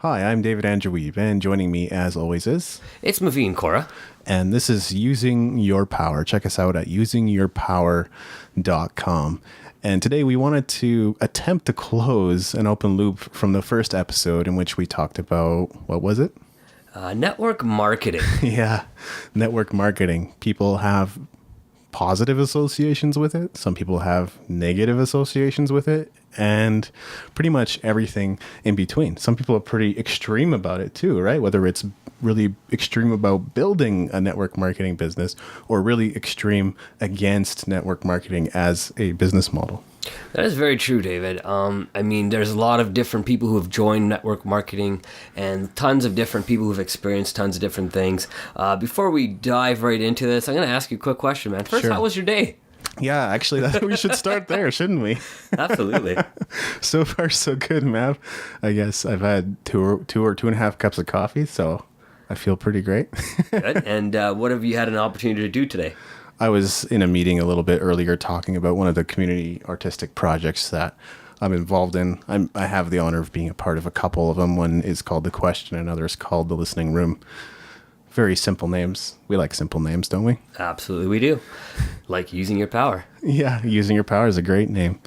Hi, I'm David Andrew Wiebe, and joining me as always is, It's Maveen, Kaura. and this is Using Your Power. Check us out at usingyourpower.com. And today we wanted to attempt to close an open loop from the first episode in which we talked about, what was it? Network marketing. Yeah, network marketing. People have positive associations with it. Some people have negative associations with it, and pretty much everything in between. Some people are pretty extreme about it too, right? Whether it's really extreme about building a network marketing business or really extreme against network marketing as a business model. That is very true, David. There's a lot of different people who have joined network marketing and tons of different people who've experienced tons of different things. Before we dive right into this, I'm going to ask you a quick question, man. First, Sure. How was your day? Yeah, actually, we should start there, shouldn't we? Absolutely. So far, so good, Mav. I guess I've had two or 2.5 cups of coffee, so I feel pretty great. Good. And what have you had an opportunity to do today? I was in a meeting a little bit earlier talking about one of the community artistic projects that I'm involved in. I have the honor of being a part of a couple of them. One is called The Question, and another is called The Listening Room. Very simple names. We like simple names, don't we? Absolutely, we do. Like Using Your Power. Yeah, Using Your Power is a great name.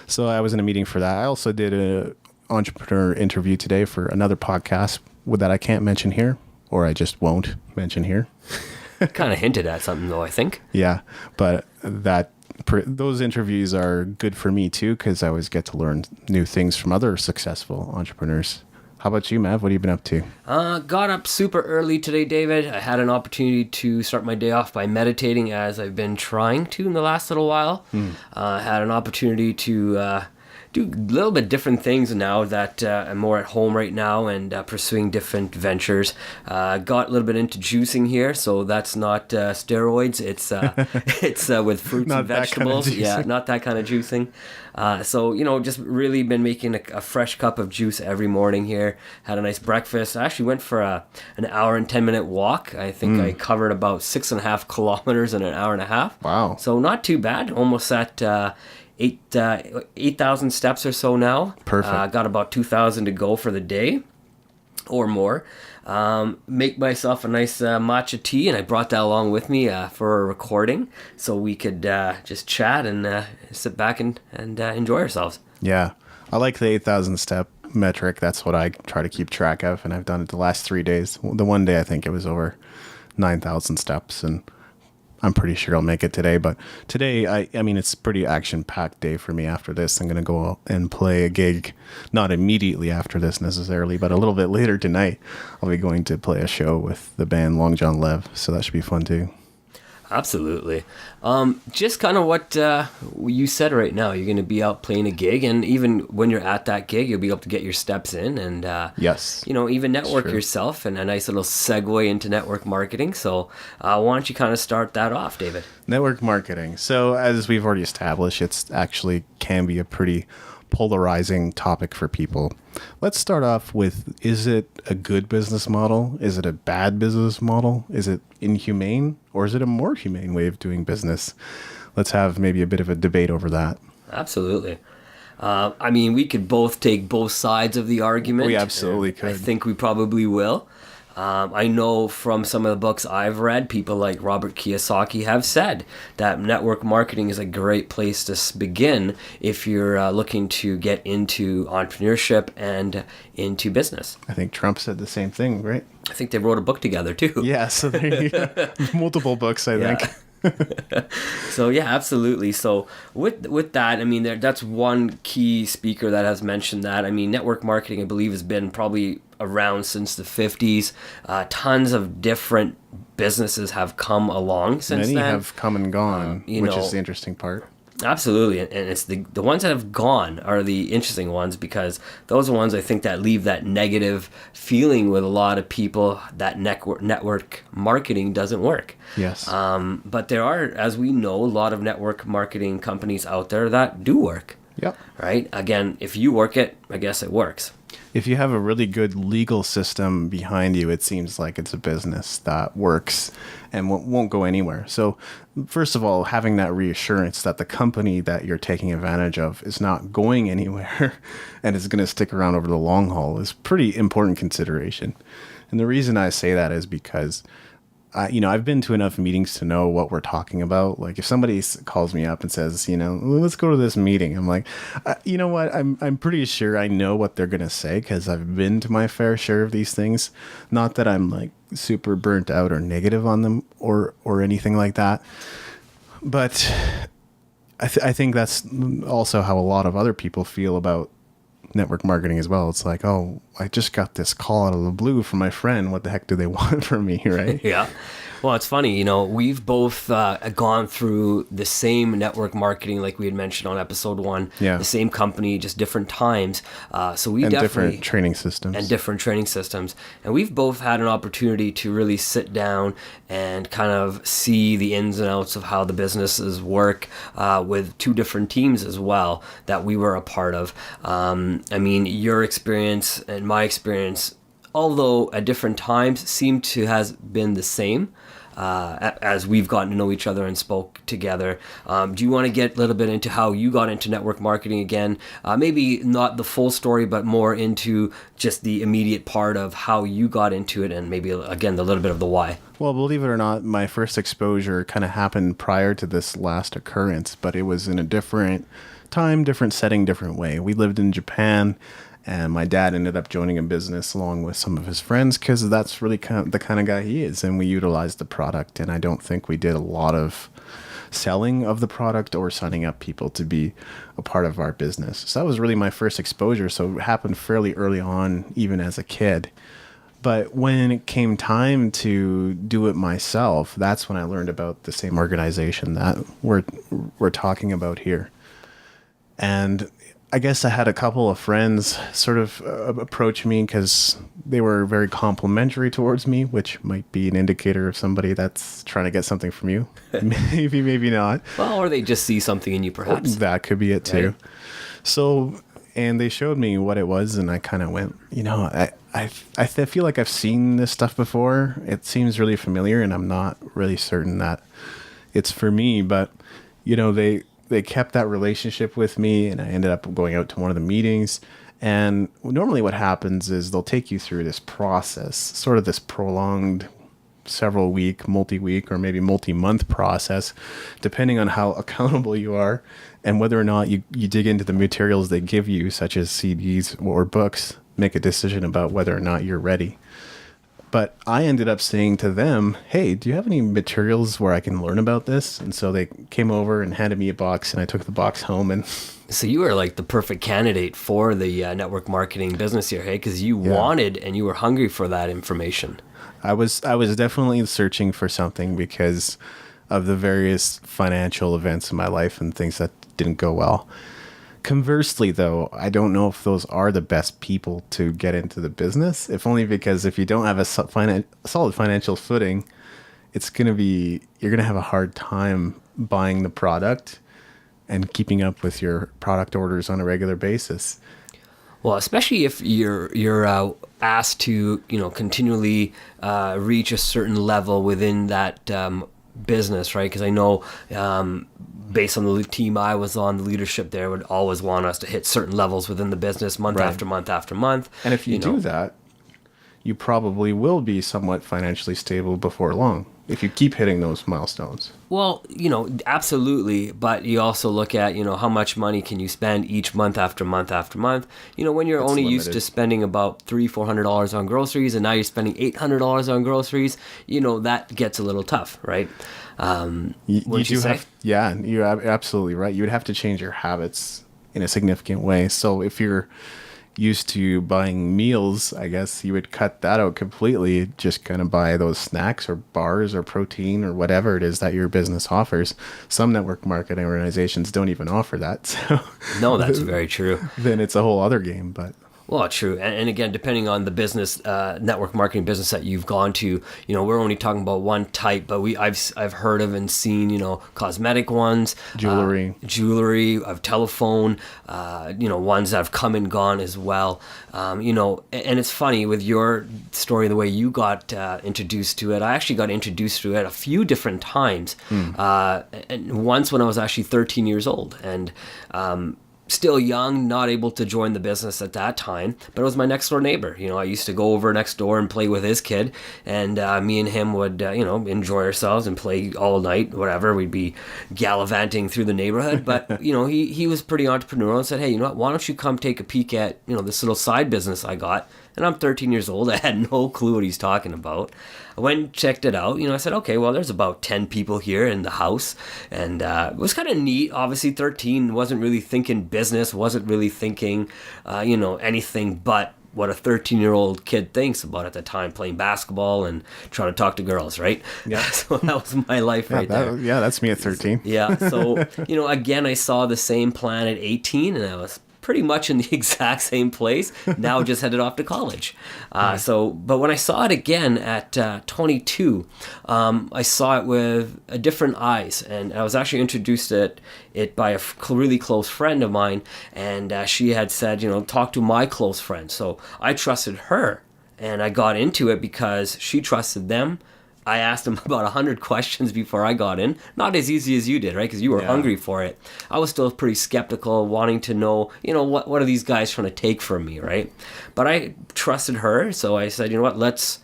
So I was in a meeting for that. I also did an entrepreneur interview today for another podcast that I can't mention here, or I just won't mention here. Kind of hinted at something, though, I think. Yeah, but those interviews are good for me too, because I always get to learn new things from other successful entrepreneurs. How about you, Mav? What have you been up to? Got up super early today, David. I had an opportunity to start my day off by meditating, as I've been trying to in the last little while. Had an opportunity to do a little bit different things now that I'm more at home right now and pursuing different ventures. Got a little bit into juicing here, so that's not steroids. It's with fruits Not and that kind of vegetables. Yeah, juicing. not that kind of juicing. Just really been making a fresh cup of juice every morning here. Had a nice breakfast. I actually went for an hour and 10-minute walk. I think I covered about 6.5 kilometers in an hour and a half. Wow. So not too bad. Almost at 8,000 steps or so now. Perfect. Got about 2,000 to go for the day or more. Make myself a nice matcha tea, and I brought that along with me for a recording so we could just chat and sit back and enjoy ourselves. Yeah, I like the 8,000 step metric. That's what I try to keep track of, and I've done it the last 3 days. The one day I think it was over 9,000 steps, and I'm pretty sure I'll make it today. But today, I mean, it's a pretty action-packed day for me after this. I'm going to go out and play a gig, not immediately after this necessarily, but a little bit later tonight. I'll be going to play a show with the band Long John Lev, so that should be fun too. Absolutely. Just kind of what you said right now. You're going to be out playing a gig, and even when you're at that gig, you'll be able to get your steps in and, Yes. even network true. yourself, and a nice little segue into network marketing. So why don't you kind of start that off, David? Network marketing. So as we've already established, it's actually can be a pretty polarizing topic for people. Let's start off with, is it a good business model? Is it a bad business model? Is it inhumane, or is it a more humane way of doing business? Let's have maybe a bit of a debate over that. Absolutely. We could both take both sides of the argument. We absolutely I could. think we probably will. I know from some of the books I've read, people like Robert Kiyosaki have said that network marketing is a great place to begin if you're looking to get into entrepreneurship and into business. I think Trump said the same thing, right? I think they wrote a book together too. Yeah, so there you go. Multiple books, I think. So yeah, absolutely. So with that, that's one key speaker that has mentioned that. Network marketing, I believe, has been probably around since the 50s. Tons of different businesses have come along since Many then. have come and gone, which is the know, interesting part. Absolutely, and it's the ones that have gone are the interesting ones, because those are ones I think that leave that negative feeling with a lot of people that network marketing doesn't work. Yes. But there are, as we know, a lot of network marketing companies out there that do work. Yep. Right? Again, if you work it, I guess it works. if you have a really good legal system behind you, it seems like it's a business that works and won't go anywhere. So, first of all, having that reassurance that the company that you're taking advantage of is not going anywhere and is going to stick around over the long haul is pretty important consideration. And the reason I say that is because I've been to enough meetings to know what we're talking about. Like if somebody calls me up and says, let's go to this meeting, I'm like, you know what? I'm pretty sure I know what they're going to say because I've been to my fair share of these things. Not that I'm like super burnt out or negative on them or anything like that. But I think that's also how a lot of other people feel about network marketing as well. It's like, oh, I just got this call out of the blue from my friend. What the heck do they want from me, right? Yeah. Well, it's funny, we've both gone through the same network marketing, like we had mentioned on episode 1. Yeah. The same company, just different times. So we and definitely different training systems. And we've both had an opportunity to really sit down and kind of see the ins and outs of how the businesses work with 2 different teams as well that we were a part of. Your experience and my experience, although at different times, seem to has been the same as we've gotten to know each other and spoke together. Do you want to get a little bit into how you got into network marketing again? Maybe not the full story, but more into just the immediate part of how you got into it and maybe, again, the little bit of the why. Well, believe it or not, my first exposure kind of happened prior to this last occurrence, but it was in a different time, different setting, different way. We lived in Japan. And my dad ended up joining a business along with some of his friends because that's really the kind of guy he is. And we utilized the product. And I don't think we did a lot of selling of the product or signing up people to be a part of our business. So that was really my first exposure. So it happened fairly early on, even as a kid. But when it came time to do it myself, that's when I learned about the same organization that we're talking about here. And I guess I had a couple of friends sort of approach me because they were very complimentary towards me, which might be an indicator of somebody that's trying to get something from you. Maybe, maybe not. Well, or they just see something in you, perhaps. That could be it too. Right. So, and they showed me what it was, and I kind of went, I feel like I've seen this stuff before. It seems really familiar, and I'm not really certain that it's for me. But, they kept that relationship with me, and I ended up going out to one of the meetings. And normally what happens is they'll take you through this process, sort of this prolonged several week, multi-week, or maybe multi-month process, depending on how accountable you are and whether or not you dig into the materials they give you, such as CDs or books, make a decision about whether or not you're ready. But I ended up saying to them, hey, do you have any materials where I can learn about this? And so they came over and handed me a box, and I took the box home. And so you were like the perfect candidate for the network marketing business here, hey? Because you wanted and you were hungry for that information. I was definitely searching for something because of the various financial events in my life and things that didn't go well. Conversely, though, I don't know if those are the best people to get into the business, if only because if you don't have a solid financial footing, you're going to have a hard time buying the product and keeping up with your product orders on a regular basis. Well, especially if you're asked to, continually reach a certain level within that business, right? Because I know based on the team I was on, the leadership there would always want us to hit certain levels within the business month after month after month. And if you do that, you probably will be somewhat financially stable before long if you keep hitting those milestones. Well, absolutely. But you also look at, how much money can you spend each month after month after month? When you're only used to spending about $300-$400 on groceries and now you're spending $800 on groceries, that gets a little tough, right? You're absolutely right. You would have to change your habits in a significant way. So if you're used to buying meals, I guess you would cut that out completely. Just kind of buy those snacks or bars or protein or whatever it is that your business offers. Some network marketing organizations don't even offer that. So no, that's very true. Then it's a whole other game. But Well, true. And again, depending on the business, network marketing business that you've gone to, we're only talking about one type, but I've heard of and seen, cosmetic ones, jewelry, of telephone, ones that have come and gone as well. And it's funny with your story, the way you got introduced to it. I actually got introduced to it a few different times. And once when I was actually 13 years old, and still young, not able to join the business at that time, but it was my next door neighbor. I used to go over next door and play with his kid, and me and him would, enjoy ourselves and play all night, whatever. We'd be gallivanting through the neighborhood, but, he was pretty entrepreneurial and said, hey, you know what, why don't you come take a peek at, this little side business I got? And I'm 13 years old. I had no clue what he's talking about. I went and checked it out. I said, okay, well, there's about 10 people here in the house. And it was kind of neat. Obviously, 13, wasn't really thinking business, wasn't really thinking, anything but what a 13-year-old kid thinks about at the time, playing basketball and trying to talk to girls, right? Yeah. So that was my life there. Yeah, that's me at 13. Yeah. So, again, I saw the same plan at 18, and I was pretty much in the exact same place, now just headed off to college. But when I saw it again at 22, I saw it with a different eyes, and I was actually introduced to it by a really close friend of mine, and she had said, talk to my close friend. So I trusted her, and I got into it because she trusted them. I asked them about 100 questions before I got in. Not as easy as you did, right? Because you were hungry for it. I was still pretty skeptical, wanting to know, what are these guys trying to take from me, right? But I trusted her, so I said, let's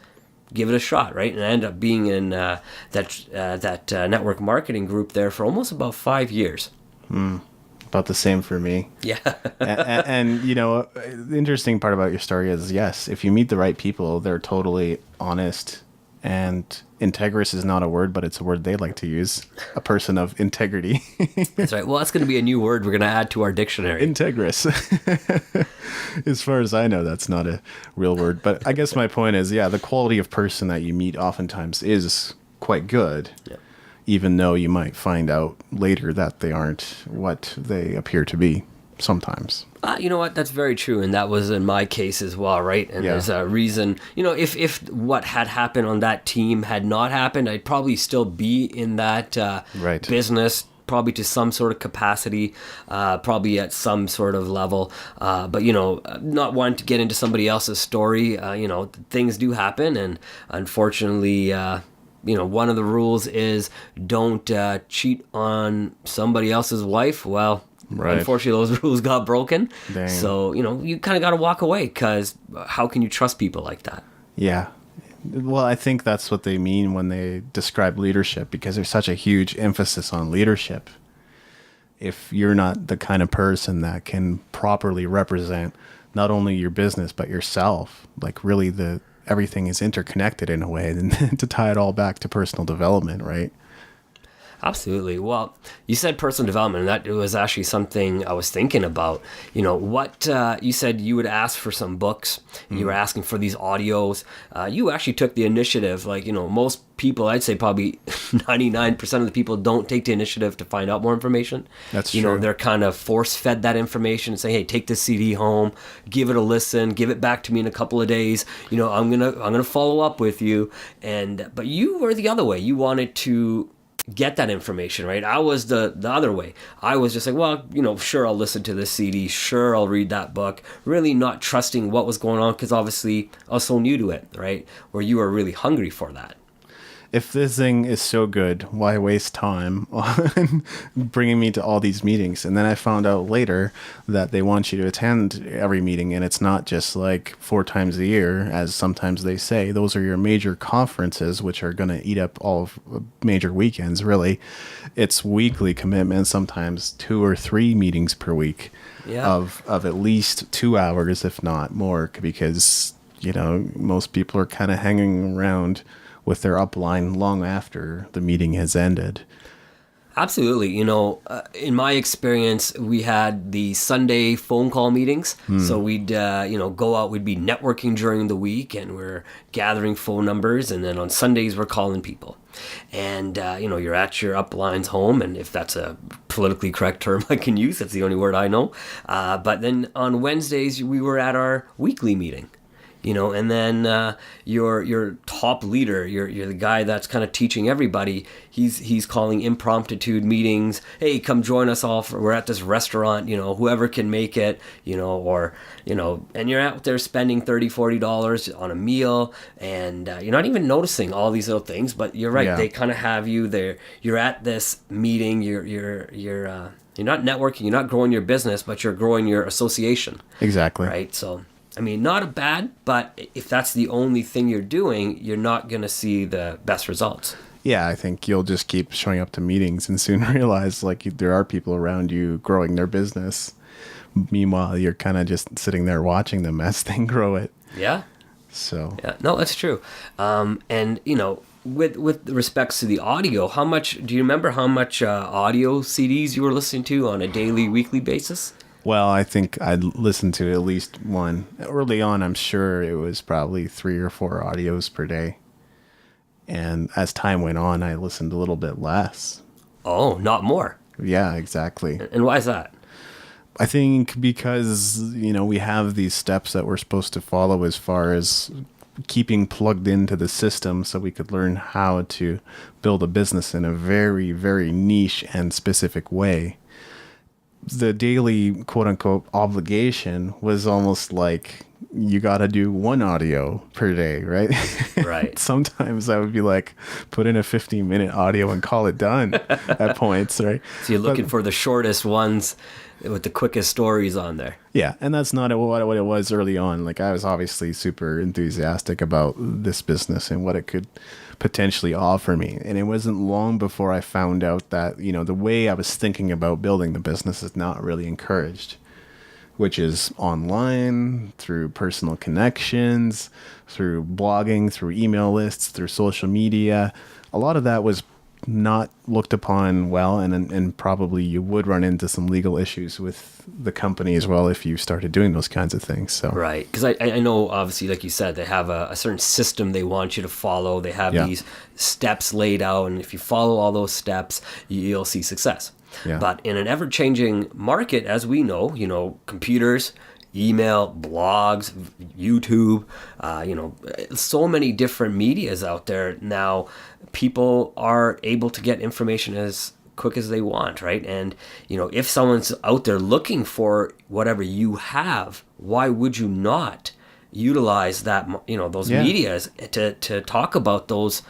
give it a shot, right? And I ended up being in that network marketing group there for almost about 5 years. About the same for me. Yeah. and the interesting part about your story is, yes, if you meet the right people, they're totally honest. And integrous is not a word, but it's a word they like to use. A person of integrity. That's right. Well, that's going to be a new word we're going to add to our dictionary. Integrous. As far as I know, that's not a real word. But I guess my point is, the quality of person that you meet oftentimes is quite good. Yeah. Even though you might find out later that they aren't what they appear to be sometimes. You know what? That's very true, and that was in my case as well, right? And there's a reason. If what had happened on that team had not happened, I'd probably still be in that business, probably to some sort of capacity, probably at some sort of level. But not wanting to get into somebody else's story. Things do happen, and unfortunately, one of the rules is don't cheat on somebody else's wife. Well. Right. Unfortunately, those rules got broken. Dang. So, you kind of got to walk away, because how can you trust people like that? Yeah. Well, I think that's what they mean when they describe leadership, because there's such a huge emphasis on leadership. If you're not the kind of person that can properly represent not only your business, but yourself, like really everything is interconnected in a way, and to tie it all back to personal development, right? Absolutely. Well, you said personal development, and that was actually something I was thinking about. What you said you would ask for some books. You were asking for these audios. You actually took the initiative. Like, most people, I'd say probably 99% of the people don't take the initiative to find out more information. That's true. They're kind of force-fed that information and say, hey, take this CD home, give it a listen, give it back to me in a couple of days. I'm gonna follow up with you. But you were the other way. You wanted to get that information, right? I was the other way. I was just like, well, sure, I'll listen to this CD. Sure, I'll read that book. Really not trusting what was going on, because obviously I was so new to it, right? Where you were really hungry for that. If this thing is so good, why waste time on bringing me to all these meetings? And then I found out later that they want you to attend every meeting, and it's not just like 4 times a year, as sometimes they say. Those are your major conferences, which are going to eat up all of major weekends, really. It's weekly commitments, sometimes 2 or 3 meetings per week of at least 2 hours, if not more, because, most people are kind of hanging around with their upline long after the meeting has ended. Absolutely. In my experience, we had the Sunday phone call meetings. So we'd, go out, we'd be networking during the week and we're gathering phone numbers. And then on Sundays, we're calling people. And, you're at your upline's home. And if that's a politically correct term I can use, that's the only word I know. But then on Wednesdays, we were at our weekly meeting. And then your top leader, you're the guy that's kind of teaching everybody. He's calling impromptu meetings. Hey, come join us all. We're at this restaurant. Whoever can make it. And you're out there spending $30-$40 on a meal, and you're not even noticing all these little things. But you're right. Yeah. They kind of have you there. You're at this meeting. You're not networking. You're not growing your business, but you're growing your association. Exactly. Right. So. Not a bad, but if that's the only thing you're doing, you're not going to see the best results. Yeah, I think you'll just keep showing up to meetings and soon realize there are people around you growing their business. Meanwhile, you're kind of just sitting there watching them as they grow it. Yeah. So. Yeah, no, that's true. With respects to the audio, do you remember how much audio CDs you were listening to on a daily, weekly basis? Well, I think I'd listened to at least one. Early on, I'm sure it was probably 3 or 4 audios per day. And as time went on, I listened a little bit less. Oh, not more? Yeah, exactly. And why is that? I think because, we have these steps that we're supposed to follow as far as keeping plugged into the system so we could learn how to build a business in a very, very niche and specific way. The daily quote unquote obligation was almost like you got to do 1 audio per day, right? Right. Sometimes I would be like, put in a 15-minute audio and call it done at points, right? So you're looking for the shortest ones with the quickest stories on there. Yeah, and that's not what it was early on. Like, I was obviously super enthusiastic about this business and what it could potentially offer me. And it wasn't long before I found out that, the way I was thinking about building the business is not really encouraged, which is online, through personal connections, through blogging, through email lists, through social media. A lot of that was not looked upon well, and probably you would run into some legal issues with the company as well if you started doing those kinds of things. So right, because I know, obviously, like you said, they have a certain system they want you to follow. They have these steps laid out, and if you follow all those steps, you'll see success. Yeah. But in an ever-changing market, as we know, computers, email, blogs, YouTube, so many different medias out there now. People are able to get information as quick as they want, right? And, if someone's out there looking for whatever you have, why would you not utilize that, those medias to talk about those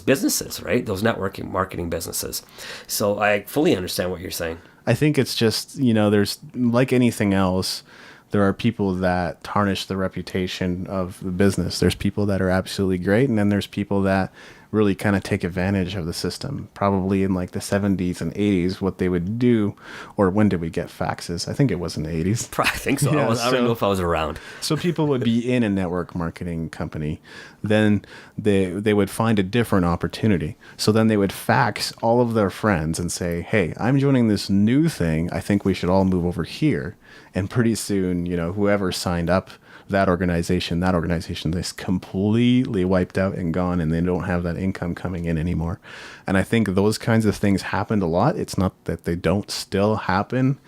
businesses, right? Those networking marketing businesses. So I fully understand what you're saying. I think it's just, there's, like anything else, there are people that tarnish the reputation of the business. There's people that are absolutely great, and then there's people that really kind of take advantage of the system. Probably in like the 70s and 80s, what they would do, or when did we get faxes? I think it was in the 80s. I think so. Yeah, I don't know if I was around. So people would be in a network marketing company. Then they would find a different opportunity. So then they would fax all of their friends and say, hey, I'm joining this new thing. I think we should all move over here. And pretty soon, whoever signed up, that organization is completely wiped out and gone, and they don't have that income coming in anymore. And I think those kinds of things happened a lot. It's not that they don't still happen,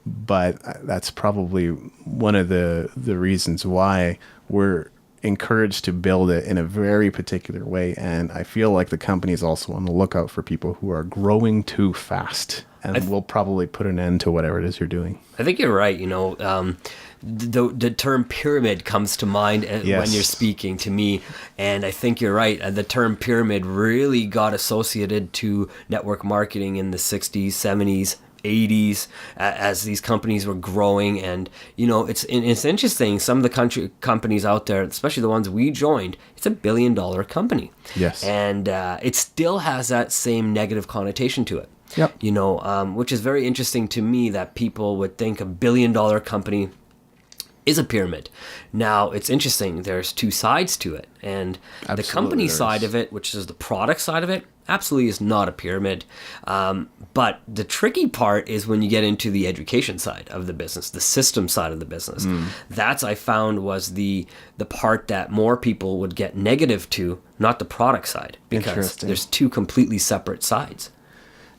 but that's probably one of the reasons why we're encouraged to build it in a very particular way. And I feel like the company is also on the lookout for people who are growing too fast, and will probably put an end to whatever it is you're doing. I think you're right. The term pyramid comes to mind when you're speaking to me, and I think you're right. The term pyramid really got associated to network marketing in the 60s, 70s, 80s as these companies were growing. And it's interesting, some of the companies out there, especially the ones we joined, it's $1 billion company. Yes. And it still has that same negative connotation to it. Yep. Which is very interesting to me, that people would think $1 billion company, is a pyramid. Now, it's interesting. There's two sides to it. And the company side of it, which is the product side of it, absolutely is not a pyramid. But the tricky part is when you get into the education side of the business, the system side of the business. That's, I found, was the part that more people would get negative to, not the product side, because there's two completely separate sides.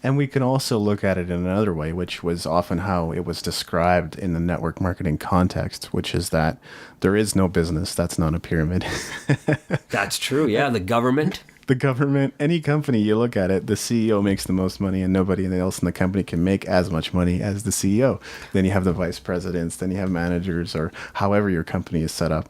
And we can also look at it in another way, which was often how it was described in the network marketing context, which is that there is no business that's not a pyramid. That's true. Yeah, the government. The government, any company you look at it, the CEO makes the most money and nobody else in the company can make as much money as the CEO. Then you have the vice presidents, then you have managers, or however your company is set up.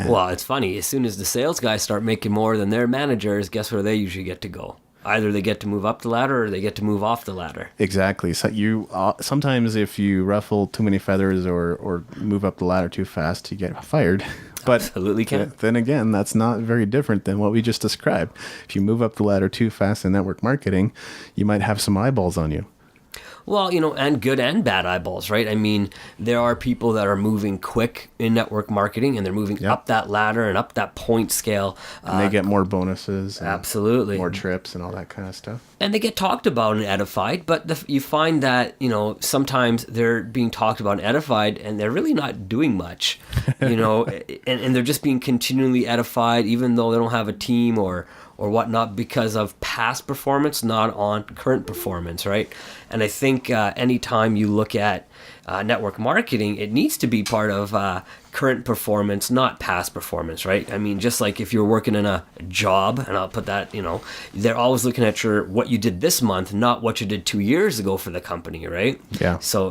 Well, it's funny. As soon as the sales guys start making more than their managers, guess where they usually get to go? Either they get to move up the ladder or they get to move off the ladder. Exactly. So you sometimes if you ruffle too many feathers or move up the ladder too fast, you get fired. But absolutely can. Then again, that's not very different than what we just described. If you move up the ladder too fast in network marketing, you might have some eyeballs on you. Well, and good and bad eyeballs, right? I mean, there are people that are moving quick in network marketing, and they're moving up that ladder and up that point scale. And they get more bonuses. And absolutely. More trips and all that kind of stuff. And they get talked about and edified, but you find that, sometimes they're being talked about and edified, and they're really not doing much, and they're just being continually edified, even though they don't have a team or whatnot, because of past performance, not on current performance, right? And I think anytime you look at network marketing, it needs to be part of current performance, not past performance, right? I mean, just like if you're working in a job, and I'll put that, they're always looking at what you did this month, not what you did 2 years ago for the company, right? Yeah. So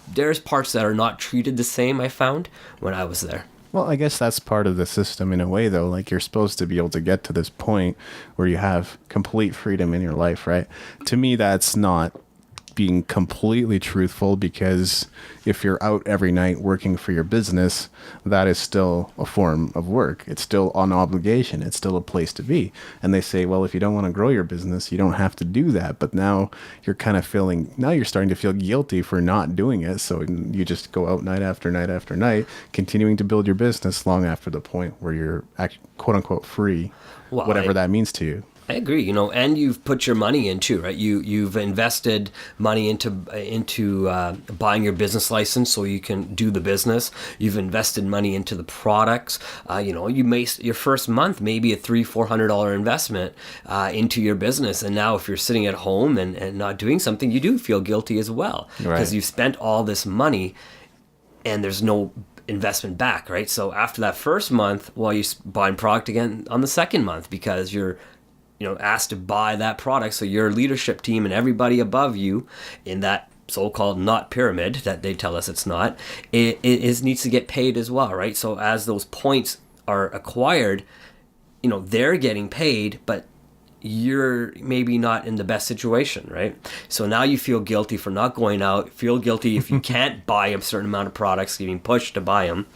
there's parts that are not treated the same, I found, when I was there. Well, I guess that's part of the system in a way, though. Like, you're supposed to be able to get to this point where you have complete freedom in your life, right? To me, that's not being completely truthful, because if you're out every night working for your business, that is still a form of work. It's still an obligation. It's still a place to be. And they say, well, if you don't want to grow your business, you don't have to do that. But now you're starting to feel guilty for not doing it. So you just go out night after night after night, continuing to build your business long after the point where you're quote unquote free, whatever that means to you. I agree, and you've put your money into, right? You've invested money into buying your business license so you can do the business. You've invested money into the products. You may your first month maybe a $300-400 investment into your business, and now if you're sitting at home and not doing something, you do feel guilty as well, because you've spent all this money and there's no investment back, right? So after that first month, you're buying product again on the second month, because you're asked to buy that product. So your leadership team and everybody above you in that so-called not pyramid that they tell us it's not, it needs to get paid as well, right? So as those points are acquired, they're getting paid, but you're maybe not in the best situation, right? So now you feel guilty for not going out, feel guilty if you can't buy a certain amount of products, getting pushed to buy them,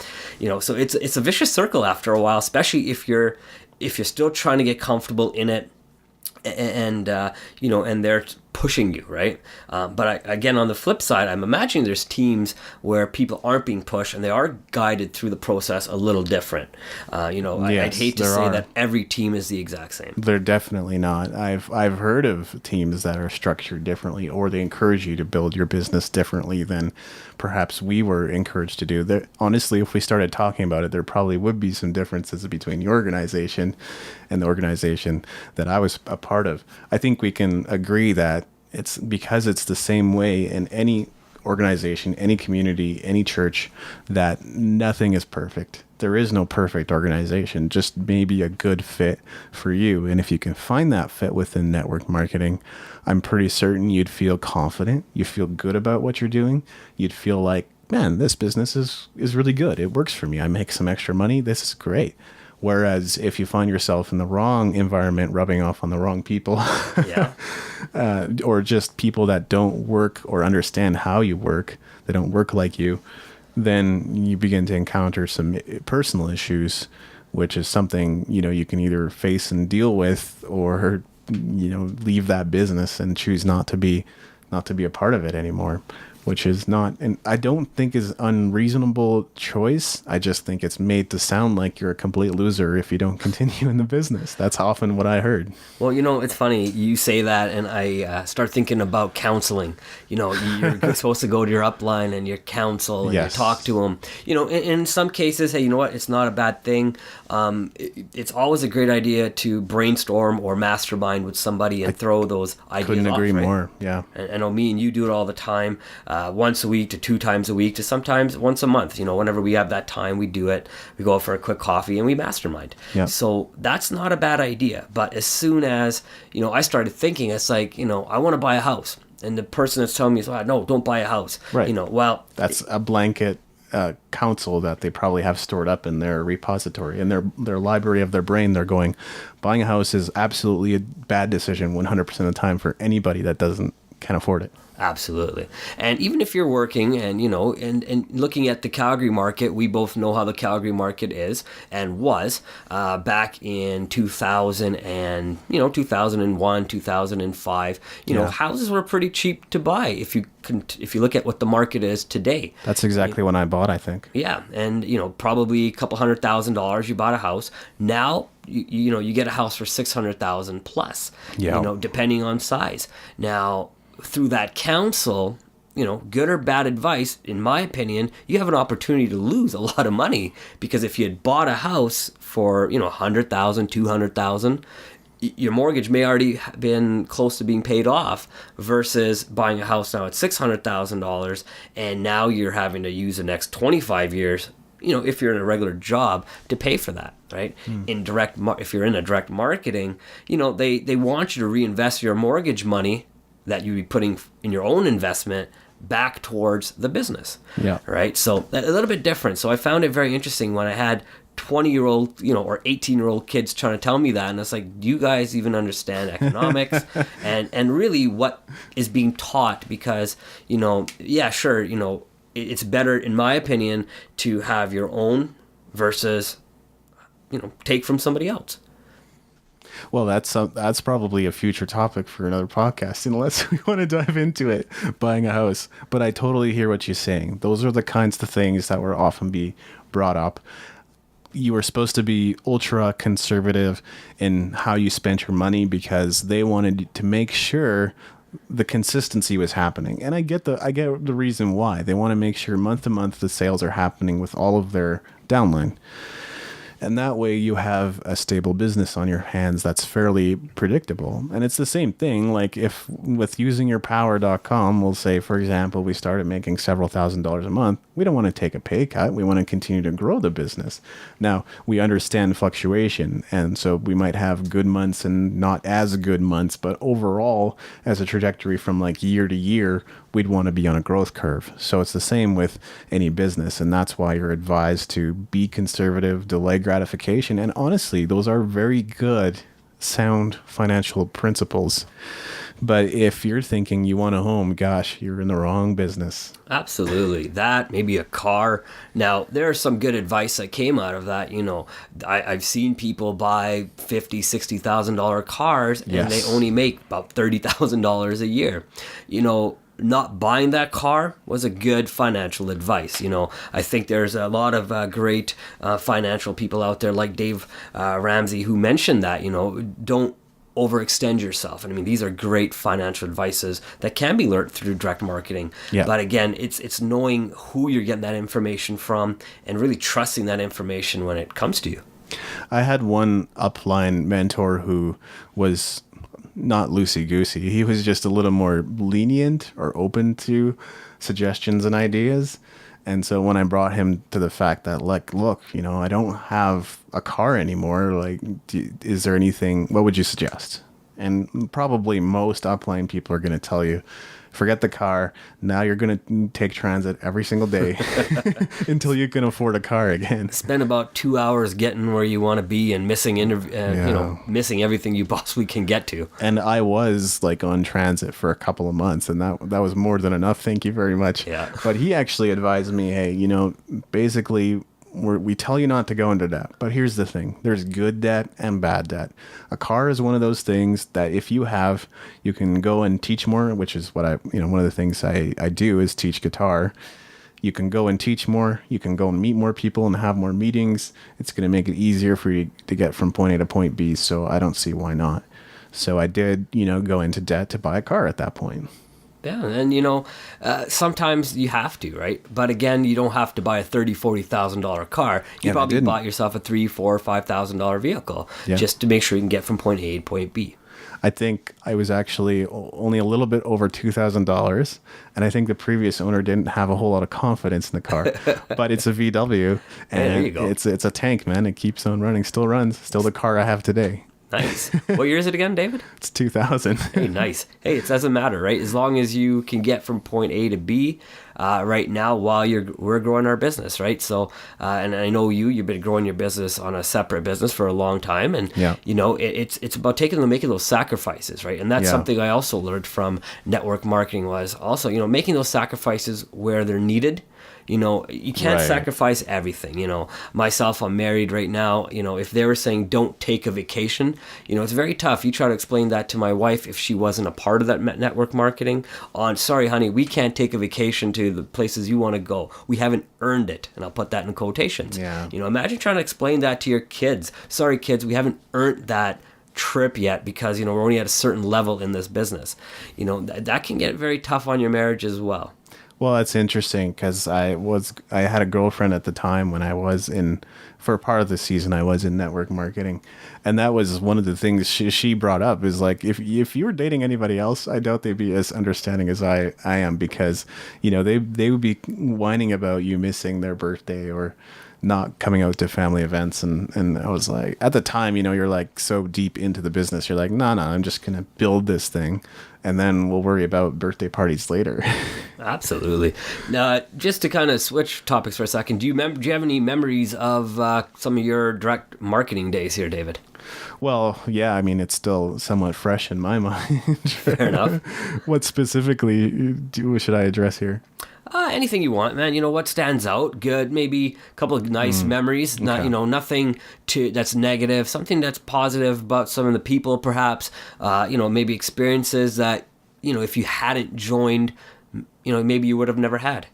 so it's a vicious circle after a while, especially if you're still trying to get comfortable in it, and they're pushing you, right? But again, on the flip side, I'm imagining there's teams where people aren't being pushed and they are guided through the process a little different. I'd hate to say that every team is the exact same. They're definitely not. I've heard of teams that are structured differently, or they encourage you to build your business differently than perhaps we were encouraged to do. Honestly, if we started talking about it, there probably would be some differences between your organization and the organization that I was a part of. I think we can agree that it's because it's the same way in any organization, any community, any church, that nothing is perfect. There is no perfect organization, just maybe a good fit for you. And if you can find that fit within network marketing, I'm pretty certain you'd feel confident. You feel good about what you're doing. You'd feel like, man, this business is really good. It works for me. I make some extra money. This is great. Whereas if you find yourself in the wrong environment, rubbing off on the wrong people, or just people that don't work or understand how you work, they don't work like you, then you begin to encounter some personal issues, which is something, you can either face and deal with, or, leave that business and choose not to be a part of it anymore. which is not, and I don't think is unreasonable choice. I just think it's made to sound like you're a complete loser if you don't continue in the business. That's often what I heard. Well, it's funny you say that, and I start thinking about counseling. You're supposed to go to your upline and you counsel and Yes. you talk to them. In some cases, hey, you know what? It's not a bad thing. It's always a great idea to brainstorm or mastermind with somebody and throw those ideas Couldn't off, agree right? more. Yeah. And I know me and you do it all the time, once a week to 2 times a week to sometimes once a month. Whenever we have that time, we do it. We go out for a quick coffee and we mastermind. Yeah. So that's not a bad idea. But as soon as, I started thinking, it's like, I want to buy a house. And the person that's telling me, no, don't buy a house. Right. Well, That's a blanket counsel that they probably have stored up in their repository, in their library of their brain. They're going, buying a house is absolutely a bad decision 100% of the time for anybody that can't afford it. absolutely. And even if you're working and, and looking at the Calgary market, we both know how the Calgary market is and was back in 2000 and, 2001, 2005. Houses were pretty cheap to buy if you look at what the market is today. That's exactly when I bought, I think. Yeah. And, probably a couple $100,000 you bought a house. Now, you get a house for $600,000 plus, Yeah. depending on size. Now, through that counsel, good or bad advice, in my opinion, you have an opportunity to lose a lot of money, because if you had bought a house for, $100,000, $200,000, your mortgage may already have been close to being paid off, versus buying a house now at $600,000, and now you're having to use the next 25 years, if you're in a regular job, to pay for that, right? If you're in a direct marketing, they want you to reinvest your mortgage money that you'd be putting in your own investment back towards the business. Yeah. Right. So a little bit different. So I found it very interesting when I had 20-year-old, or 18-year-old kids trying to tell me that. And it's like, do you guys even understand economics and really what is being taught? Because, yeah, sure, it's better, in my opinion, to have your own versus, take from somebody else. Well, that's probably a future topic for another podcast, unless we want to dive into it, buying a house. But I totally hear what you're saying. Those are the kinds of things that will often be brought up. You were supposed to be ultra conservative in how you spent your money, because they wanted to make sure the consistency was happening. And I get the reason why. They want to make sure month to month the sales are happening with all of their downline. And that way you have a stable business on your hands that's fairly predictable. And it's the same thing, like if with usingyourpower.com, we'll say, for example, we started making several $1,000s a month. We don't want to take a pay cut. We want to continue to grow the business. Now, we understand fluctuation. And so we might have good months and not as good months. But overall, as a trajectory from like year to year, we'd want to be on a growth curve. So it's the same with any business. And that's why you're advised to be conservative, delay gratification. And honestly, those are very good, sound financial principles. But if you're thinking you want a home, gosh, you're in the wrong business. Absolutely. That, maybe a car. Now, there's some good advice that came out of that. I've seen people buy $50,000, $60,000 cars, and Yes. they only make about $30,000 a year. Not buying that car was a good financial advice. I think there's a lot of great financial people out there like Dave Ramsey who mentioned that, don't overextend yourself. And I mean, these are great financial advices that can be learned through direct marketing. Yeah. But again, it's knowing who you're getting that information from and really trusting that information when it comes to you. I had one upline mentor who was not loosey-goosey. He was just a little more lenient or open to suggestions and ideas. And so when I brought him to the fact that, like, look, I don't have a car anymore. Like, is there anything, what would you suggest? And probably most upline people are going to tell you, forget the car. Now you're going to take transit every single day until you can afford a car again. Spend about 2 hours getting where you want to be and missing missing everything you possibly can get to. And I was like on transit for a couple of months, and that was more than enough. Thank you very much. Yeah. But he actually advised me, hey, basically we tell you not to go into debt, but here's the thing: there's good debt and bad debt. A car is one of those things that if you have, you can go and teach more, which is what one of the things I do is teach guitar. You can go and teach more. You can go and meet more people and have more meetings. It's going to make it easier for you to get from point A to point B. So I don't see why not. So I did, go into debt to buy a car at that point. Yeah, and sometimes you have to, right? But again, you don't have to buy a $30,000-$40,000 car. You probably bought yourself a $3,000, $4,000, $5,000 vehicle just to make sure you can get from point A to point B. I think I was actually only a little bit over $2,000, and I think the previous owner didn't have a whole lot of confidence in the car. But it's a VW, and there you go. It's a tank, man. It keeps on running, still runs, still the car I have today. Nice. What year is it again, David? It's 2000. Hey, nice. Hey, it doesn't matter, right? As long as you can get from point A to B right now while we're growing our business, right? So, and I know you've been growing your business on a separate business for a long time, and it's about making those sacrifices, right? And that's something I also learned from network marketing was also making those sacrifices where they're needed. You can't sacrifice everything. Myself, I'm married right now. If they were saying don't take a vacation, it's very tough. You try to explain that to my wife if she wasn't a part of that network marketing. Sorry, honey, we can't take a vacation to the places you want to go. We haven't earned it. And I'll put that in quotations. Yeah. Imagine trying to explain that to your kids. Sorry, kids, we haven't earned that trip yet because, we're only at a certain level in this business. That can get very tough on your marriage as well. Well, it's interesting because I had a girlfriend at the time when I was for part of the season, I was in network marketing. And that was one of the things she brought up is like, if you were dating anybody else, I doubt they'd be as understanding as I am because, they would be whining about you missing their birthday or not coming out to family events. And I was like, at the time, you're like so deep into the business. You're like, no, I'm just going to build this thing. And then we'll worry about birthday parties later. Absolutely. Now, just to kind of switch topics for a second, do you have any memories of some of your direct marketing days here, David? Well, yeah, it's still somewhat fresh in my mind. Fair enough. What specifically should I address here? Anything you want, man. What stands out? Good, maybe a couple of nice memories. Okay. Nothing that's negative. Something that's positive about some of the people, perhaps. Maybe experiences that if you hadn't joined, maybe you would have never had.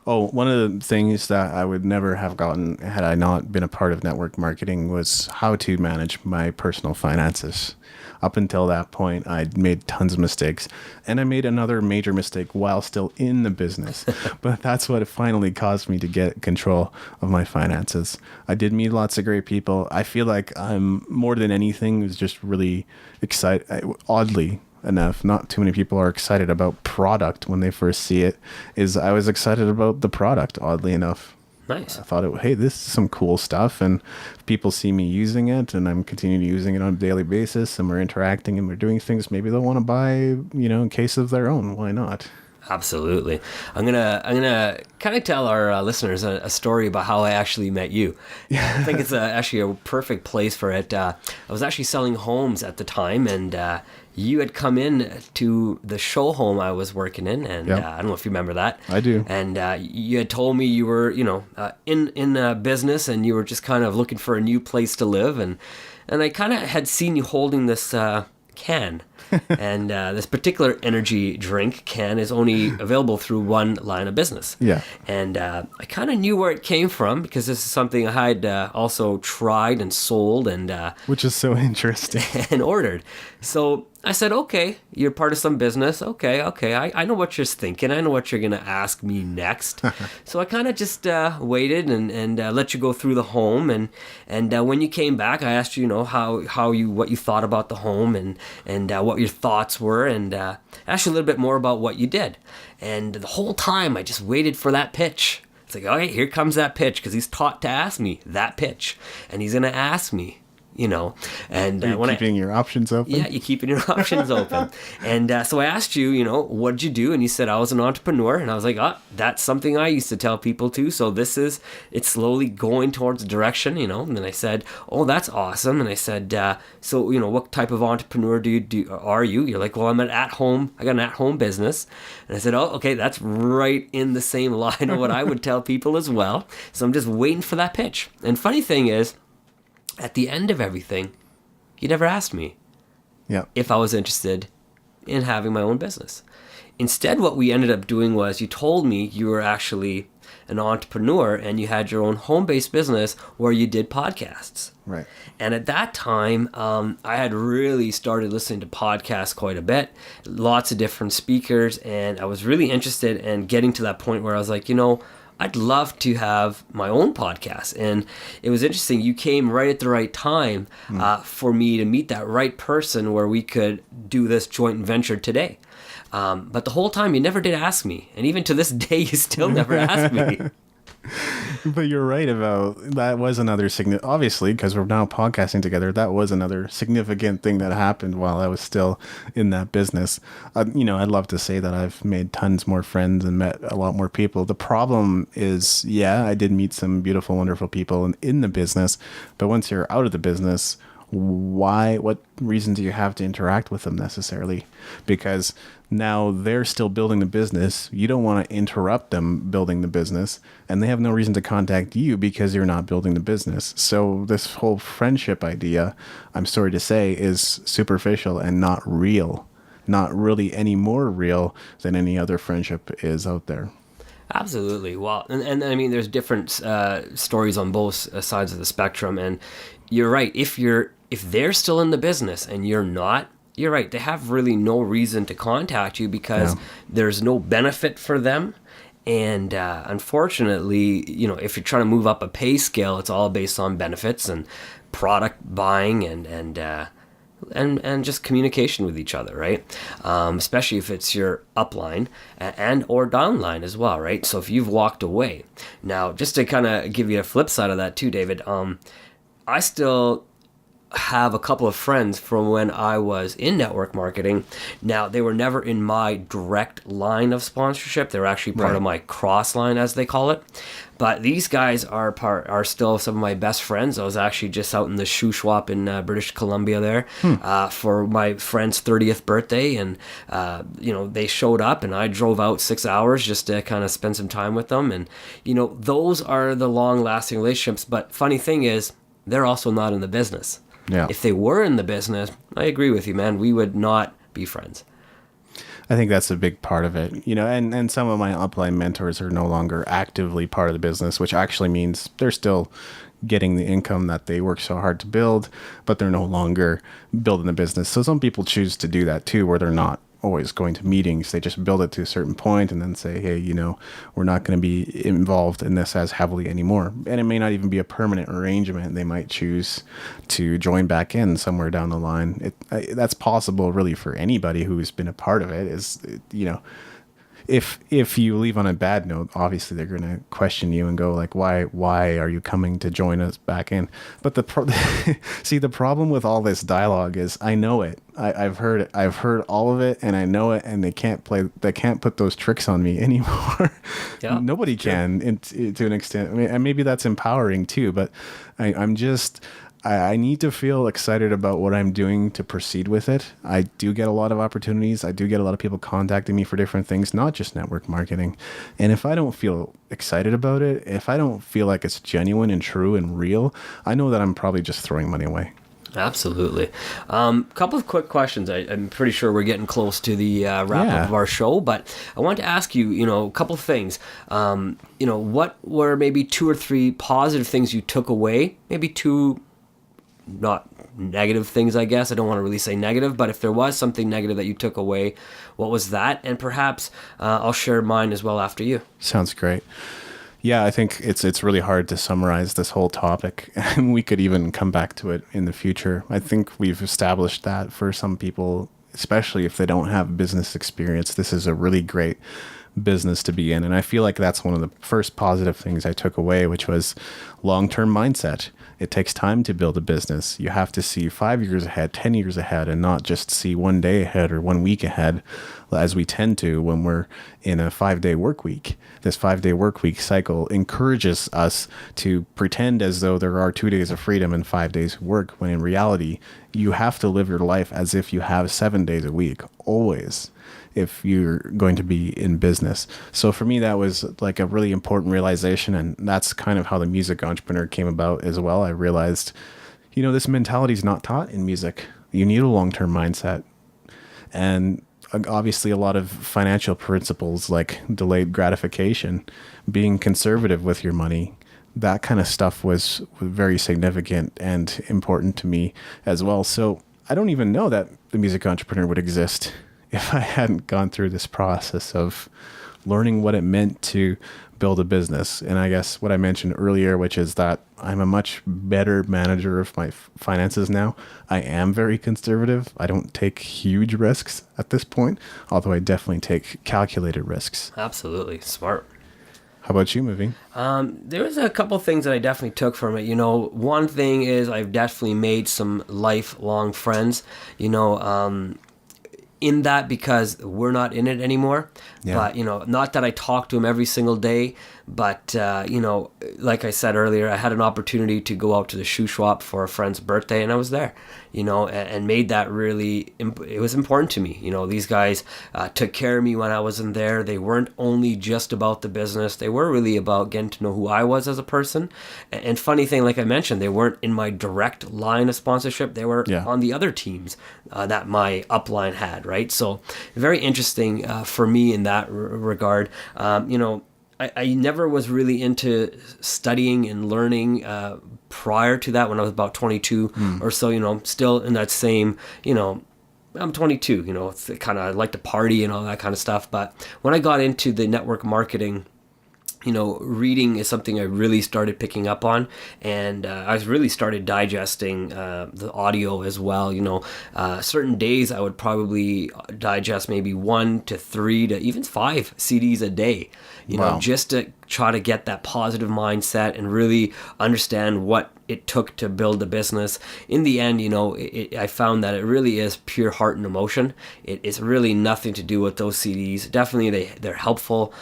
Oh, one of the things that I would never have gotten had I not been a part of network marketing was how to manage my personal finances. Up until that point, I'd made tons of mistakes, and I made another major mistake while still in the business. But that's what finally caused me to get control of my finances. I did meet lots of great people. I feel like I'm more than anything was just really excited. Oddly enough, not too many people are excited about product when they first see it. I was excited about the product, oddly enough. Nice. I thought, hey, this is some cool stuff, and if people see me using it, and I'm continuing using it on a daily basis, and we're interacting and we're doing things, maybe they'll want to buy, in case of their own. Why not? Absolutely. I'm gonna kind of tell our listeners a story about how I actually met you. I think it's actually a perfect place for it. I was actually selling homes at the time, and you had come in to the show home I was working in, and I don't know if you remember that. I do. And you had told me you were, in business, and you were just kind of looking for a new place to live, and I kind of had seen you holding this can. And this particular energy drink can is only available through one line of business. Yeah. And I kind of knew where it came from because this is something I had also tried and sold and which is so interesting. and ordered. So I said, okay, you're part of some business. Okay. I know what you're thinking. I know what you're going to ask me next. So I kind of just waited and let you go through the home. And when you came back, I asked you, what you thought about the home and what your thoughts were, and asked you a little bit more about what you did. And the whole time I just waited for that pitch. It's like, okay, here comes that pitch, because he's taught to ask me that pitch. And he's going to ask me, you know. And Are you when keeping your options open? yeah, you're keeping your options open. And so I asked you, you know, what did you do? And you said, I was an entrepreneur. And I was like, that's something I used to tell people too. So it's slowly going towards the direction, you know. And then I said, oh, that's awesome. And I said, so, you know, what type of entrepreneur are you? You're like, well, I got an at-home business. And I said, oh, okay, that's right in the same line of what I would tell people as well. So I'm just waiting for that pitch. And funny thing is, at the end of everything, you never asked me if I was interested in having my own business. Instead, what we ended up doing was you told me you were actually an entrepreneur and you had your own home-based business where you did podcasts. Right. And at that time, I had really started listening to podcasts quite a bit, lots of different speakers, and I was really interested in getting to that point where I was like, you know, I'd love to have my own podcast. And it was interesting. You came right at the right time for me to meet that right person where we could do this joint venture today. But the whole time you never did ask me. And even to this day, you still never asked me. But you're right about that was another obviously, because we're now podcasting together, that was another significant thing that happened while I was still in that business. You know, I'd love to say that I've made tons more friends and met a lot more people. The problem is, yeah, I did meet some beautiful, wonderful people in the business, but once you're out of the business, what reason do you have to interact with them necessarily? Because now they're still building the business. You don't want to interrupt them building the business, and they have no reason to contact you because you're not building the business. So this whole friendship idea, I'm sorry to say, is superficial and not real, not really any more real than any other friendship is out there. Absolutely. Well, and I mean, there's different stories on both sides of the spectrum, and you're right. If they're still in the business and you're not, you're right. They have really no reason to contact you because there's no benefit for them. And unfortunately, you know, if you're trying to move up a pay scale, it's all based on benefits and product buying and just communication with each other, right? Especially if it's your upline and or downline as well, right? So if you've walked away. Now, just to kind of give you a flip side of that too, David, I still have a couple of friends from when I was in network marketing. Now, they were never in my direct line of sponsorship. They were actually part of my cross line, as they call it. But these guys are still some of my best friends. I was actually just out in the shoe swap in British Columbia there for my friend's 30th birthday. And, you know, they showed up and I drove out 6 hours just to kind of spend some time with them. And, you know, those are the long-lasting relationships. But funny thing is, they're also not in the business. Yeah. If they were in the business, I agree with you, man. We would not be friends. I think that's a big part of it, you know, and some of my upline mentors are no longer actively part of the business, which actually means they're still getting the income that they work so hard to build, but they're no longer building the business. So some people choose to do that too, where they're not always going to meetings. They just build it to a certain point and then say, hey, you know, we're not going to be involved in this as heavily anymore. And it may not even be a permanent arrangement. They might choose to join back in somewhere down the line. That's possible really for anybody who's been a part of it. Is, you know, if you leave on a bad note, obviously they're going to question you and go like, why are you coming to join us back in? But see, the problem with all this dialogue is I know it. I've heard it. I've heard all of it and I know it, and they can't put those tricks on me anymore. Yeah, nobody can to an extent. I mean, and maybe that's empowering too, but I need to feel excited about what I'm doing to proceed with it. I do get a lot of opportunities. I do get a lot of people contacting me for different things, not just network marketing. And if I don't feel excited about it, if I don't feel like it's genuine and true and real, I know that I'm probably just throwing money away. Absolutely. Couple of quick questions. I'm pretty sure we're getting close to the wrap-up of our show, but I want to ask you, you know, a couple of things. You know, what were maybe 2 or 3 positive things you took away? Maybe 2 not negative things, I guess. I don't want to really say negative, but if there was something negative that you took away, what was that? And perhaps I'll share mine as well after you. Sounds great. Yeah, I think it's really hard to summarize this whole topic, and we could even come back to it in the future. I think we've established that for some people, especially if they don't have business experience, this is a really great business to be in. And I feel like that's one of the first positive things I took away, which was long-term mindset. It takes time to build a business. You have to see 5 years ahead, 10 years ahead, and not just see 1 day ahead or 1 week ahead, as we tend to when we're in a 5-day work week. This 5-day work week cycle encourages us to pretend as though there are 2 days of freedom and 5 days of work, when in reality, you have to live your life as if you have 7 days a week, always, if you're going to be in business. So for me, that was like a really important realization. And that's kind of how the music entrepreneur came about as well. I realized, this mentality is not taught in music. You need a long-term mindset. And obviously a lot of financial principles like delayed gratification, being conservative with your money, that kind of stuff was very significant and important to me as well. So I don't even know that the music entrepreneur would exist if I hadn't gone through this process of learning what it meant to build a business. And I guess what I mentioned earlier, which is that I'm a much better manager of my finances now. I am very conservative. I don't take huge risks at this point, although I definitely take calculated risks. Absolutely. Smart. How about you, Maveen? There was a couple things that I definitely took from it. One thing is I've definitely made some lifelong friends, in that, because we're not in it anymore. Yeah. But, not that I talk to him every single day, but, like I said earlier, I had an opportunity to go out to the shoe shop for a friend's birthday, and I was there, and made that really, it was important to me. These guys took care of me when I wasn't there. They weren't only just about the business. They were really about getting to know who I was as a person. And funny thing, like I mentioned, they weren't in my direct line of sponsorship. They were on the other teams that my upline had, right? So very interesting for me in that regard. I never was really into studying and learning prior to that when I was about 22 or so, still in that same, I'm 22, it's kind of, I like to party and all that kind of stuff. But when I got into the network marketing, reading is something I really started picking up on, and I really started digesting the audio as well. Certain days I would probably digest maybe 1 to 3 to even 5 CDs a day, Wow. just to try to get that positive mindset and really understand what it took to build a business. In the end, I found that it really is pure heart and emotion. It's really nothing to do with those CDs. Definitely they're helpful.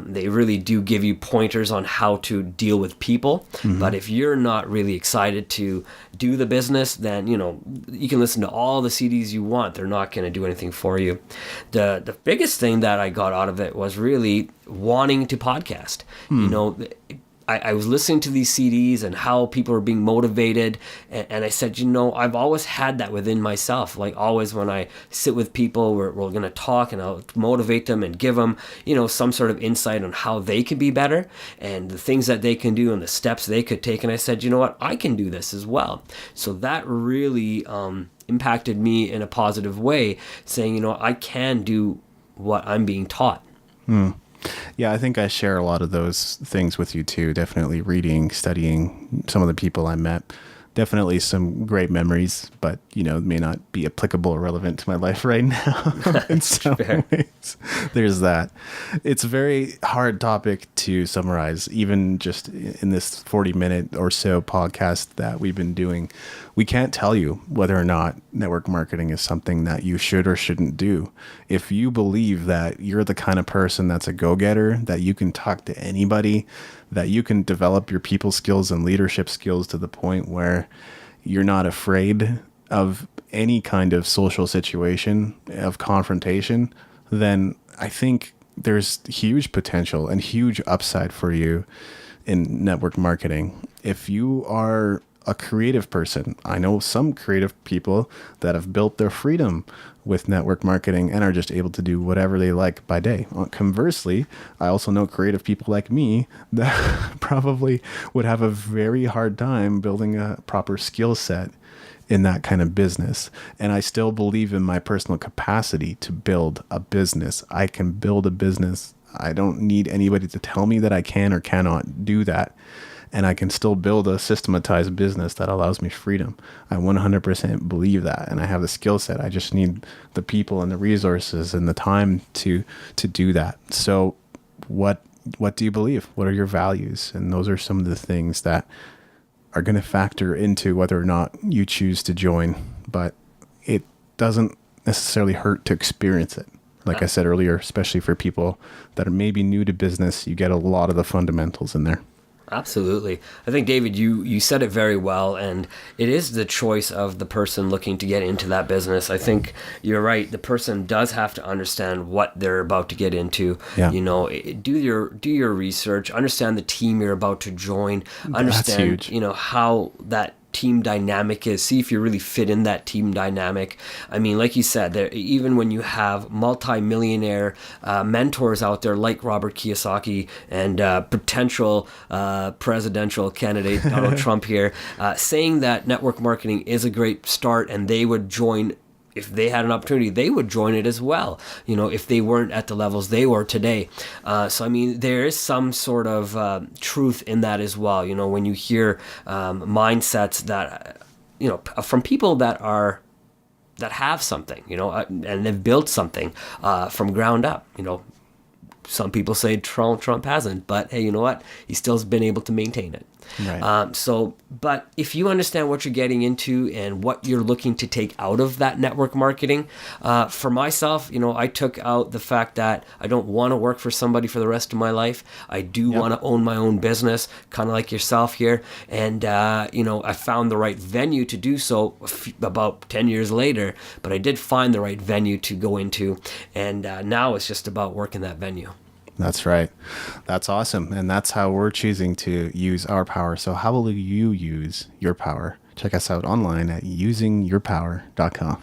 They really do give you pointers on how to deal with people. Mm-hmm. But if you're not really excited to do the business, then, you can listen to all the CDs you want. They're not going to do anything for you. The biggest thing that I got out of it was really wanting to podcast. I was listening to these CDs and how people are being motivated, and I said, I've always had that within myself. Like always when I sit with people, we're going to talk and I'll motivate them and give them, some sort of insight on how they can be better and the things that they can do and the steps they could take. And I said, I can do this as well. So that really impacted me in a positive way, saying, I can do what I'm being taught. Yeah, I think I share a lot of those things with you too. Definitely reading, studying some of the people I met. Definitely some great memories, but, may not be applicable or relevant to my life right now in some ways. There's that. It's a very hard topic to summarize, even just in this 40-minute or so podcast that we've been doing. We can't tell you whether or not network marketing is something that you should or shouldn't do. If you believe that you're the kind of person that's a go-getter, that you can talk to anybody, that you can develop your people skills and leadership skills to the point where you're not afraid of any kind of social situation, of confrontation, then I think there's huge potential and huge upside for you in network marketing. If you are a creative person, I know some creative people that have built their freedom with network marketing and are just able to do whatever they like by day. Conversely, I also know creative people like me that probably would have a very hard time building a proper skill set in that kind of business. And I still believe in my personal capacity to build a business. I can build a business. I don't need anybody to tell me that I can or cannot do that. And I can still build a systematized business that allows me freedom. I 100% believe that. And I have the skill set. I just need the people and the resources and the time to do that. So what do you believe? What are your values? And those are some of the things that are going to factor into whether or not you choose to join, but it doesn't necessarily hurt to experience it. Like I said earlier, especially for people that are maybe new to business, you get a lot of the fundamentals in there. Absolutely. I think, David, you said it very well, and it is the choice of the person looking to get into that business. I think you're right. The person does have to understand what they're about to get into. Yeah. Do your research, understand the team you're about to join, That's understand, huge. how that team dynamic is, see if you really fit in that team dynamic. I mean, like you said, there, even when you have multi-millionaire mentors out there like Robert Kiyosaki and potential presidential candidate Donald Trump here, saying that network marketing is a great start and they would join. If they had an opportunity, they would join it as well, if they weren't at the levels they were today. So, I mean, there is some sort of truth in that as well. When you hear mindsets that, from people that have something, and they've built something from ground up, some people say Trump hasn't, but hey, you know what? He still's been able to maintain it. Right. But if you understand what you're getting into and what you're looking to take out of that network marketing, for myself, I took out the fact that I don't want to work for somebody for the rest of my life. I do want to own my own business, kind of like yourself here. And, I found the right venue to do so about 10 years later, but I did find the right venue to go into. And now it's just about working that venue. That's right. That's awesome. And that's how we're choosing to use our power. So how will you use your power? Check us out online at usingyourpower.com.